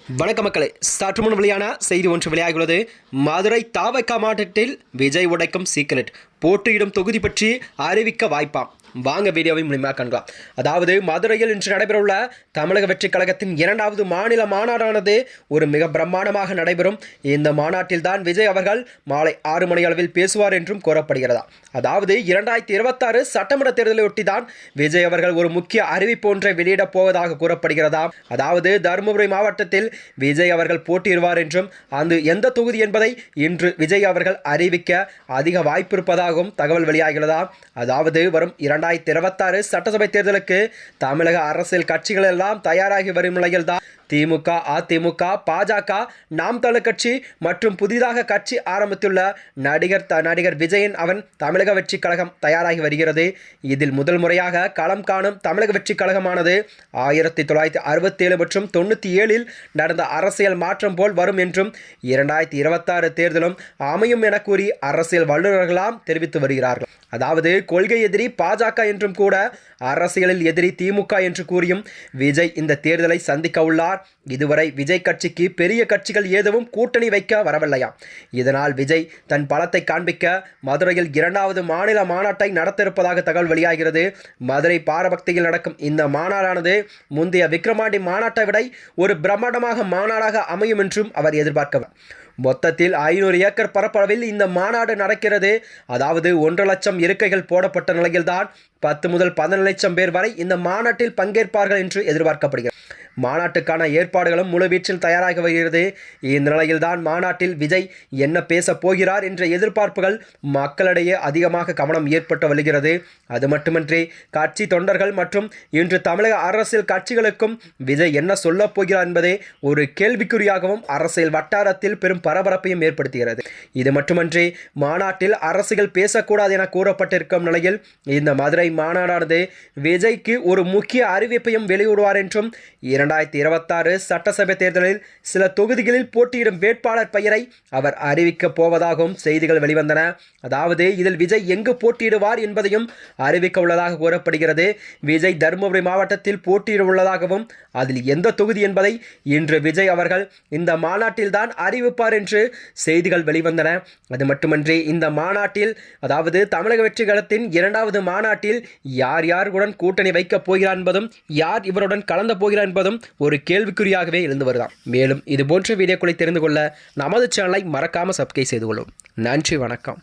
வணக்க மக்களே, சற்று முன் வெளியான செய்தி ஒன்று வெளியாகியுள்ளது. மதுரை தாவக மாவட்டத்தில் விஜய் உடைக்கும் சீக்ரெட், போட்டியிடும் தொகுதி பற்றி அறிவிக்க வாய்ப்பாம். வாங்க வீடியோவை மூலமாக காண்கலாம். அதாவது மதுரையில் இன்று நடைபெறவுள்ள தமிழக வெற்றி கழகத்தின் 2வது மாநில மாநாடானது ஒரு மிக பிரம்மாண்டமாக நடைபெறும். இந்த மாநாட்டில் தான் விஜய் அவர்கள் மாலை 6 மணி அளவில் பேசுவார் என்றும் கூறப்படுகிறதா. அதாவது 2026 சட்டமன்ற தேர்தலை ஒட்டி தான் விஜய் அவர்கள் ஒரு முக்கிய அறிவிப்பு ஒன்றை வெளியிடப் போவதாக கூறப்படுகிறதா. அதாவது தருமபுரி மாவட்டத்தில் விஜய் அவர்கள் போட்டியிடுவார் என்றும் அந்த எந்த தொகுதி என்பதை இன்று விஜய் அவர்கள் அறிவிக்க அதிக வாய்ப்பு இருப்பதாகவும் தகவல் வெளியாகிறதா. அதாவது வரும் 2026 சட்டசபை தேர்தலுக்கு தமிழக அரசியல் கட்சிகள் எல்லாம் தயாராகி வரும் நிலையில் தான் திமுக, அதிமுக, பாஜக, நாம் தமிழர் கட்சி மற்றும் புதிதாக கட்சி ஆரம்பித்துள்ள நடிகர் விஜயன் அவன் தமிழக வெற்றி கழகம் தயாராகி வருகிறது. இதில் முதல் முறையாக களம் காணும் தமிழக வெற்றி கழகமானது 1967 மற்றும் 97 நடந்த அரசியல் மாற்றம் போல் வரும் என்றும் 2026 தேர்தலும் அமையும் என கூறி அரசியல் வல்லுநர்களாம் தெரிவித்து வருகிறார்கள். அதாவது கொள்கை எதிரி பாஜக என்றும் கூட அரசியலில் எதிரி திமுக என்று கூறியும் விஜய் இந்த தேர்தலை சந்திக்க உள்ளார். இதுவரை விஜய் கட்சிக்கு பெரிய கட்சிகள் ஏதும் கூட்டணி வைக்க வரவில்லையா. இதனால் விஜய் தன் பலத்தை காண்பிக்க மதுரையில் 2வது மாநில மாநாட்டை நடத்த இருப்பதாக தகவல் வெளியாகிறது. மதுரை பாரபக்தியில் நடக்கும் இந்த மாநாடானது முந்தைய விக்கிரவாண்டி மாநாட்டை விட ஒரு பிரம்மாண்டமாக மாநாடாக அமையும் என்றும் அவர் எதிர்பார்க்கிறார். மொத்தத்தில் 500 ஏக்கர் பரப்பளவில் இந்த மாநாடு நடக்கிறது. அதாவது 1.5 லட்சம் இருக்கைகள் போடப்பட்ட நிலையில்தான் 10 முதல் 15 லட்சம் பேர் வரை இந்த மாநாட்டில் பங்கேற்பார்கள் என்று எதிர்பார்க்கப்படுகிறது. மாநாட்டுக்கான ஏற்பாடுகளும் முழுவீச்சில் தயாராகி வருகிறது. இந்த நிலையில்தான் மாநாட்டில் விஜய் என்ன பேச போகிறார் என்ற எதிர்பார்ப்புகள் மக்களிடையே அதிகமாக கவனம் ஏற்பட்டு வருகிறது. அது மட்டுமின்றி கட்சி தொண்டர்கள் மற்றும் இன்று தமிழக அரசியல் கட்சிகளுக்கும் விஜய் என்ன சொல்ல போகிறார் என்பதே ஒரு கேள்விக்குறியாகவும் அரசியல் வட்டாரத்தில் பெரும் பரபரப்பையும் ஏற்படுத்துகிறது. இது மட்டுமின்றி மாநாட்டில் அரசியல் பேசக்கூடாது என கூறப்பட்டிருக்கும் நிலையில் இந்த மதுரை மாநாடானது விஜய்க்கு ஒரு முக்கிய அறிவிப்பையும் வெளியிடுவார் என்றும் 2026 சட்டசபை தேர்தலில் சில தொகுதிகளில் போட்டியிடும் வேட்பாளர் பெயரை அவர் அறிவிக்கப் போவதாகவும் செய்திகள் வெளிவந்தன. அதாவது இதில் விஜய் எங்கு போட்டியிடுவார் என்பதையும் அறிவிக்க உள்ளதாக கூறப்படுகிறது. விஜய் தருமபுரி மாவட்டத்தில் போட்டியிட உள்ளதாகவும் அதில் எந்த தொகுதி என்பதை இன்று விஜய் அவர்கள் இந்த மாநாட்டில் தான் அறிவிப்பார் என்று செய்திகள் வெளிவந்தன. அது மட்டுமின்றி இந்த மாநாட்டில், அதாவது தமிழக வெற்றி கழகத்தின் 2வது மாநாட்டில் யார் யாருடன் கூட்டணி வைக்கப் போகிறார் என்பதும் யார் இவருடன் கலந்து போகிறார் என்பதும் ஒரு கேள்விக்குறியாகவே எழுந்து வருதாம். மேலும் இது போன்ற வீடியோக்களை தெரிந்து கொள்ள நமது சேனலை மறக்காமல் சப்ஸ்கிரைப் செய்து கொள்ளும். நன்றி, வணக்கம்.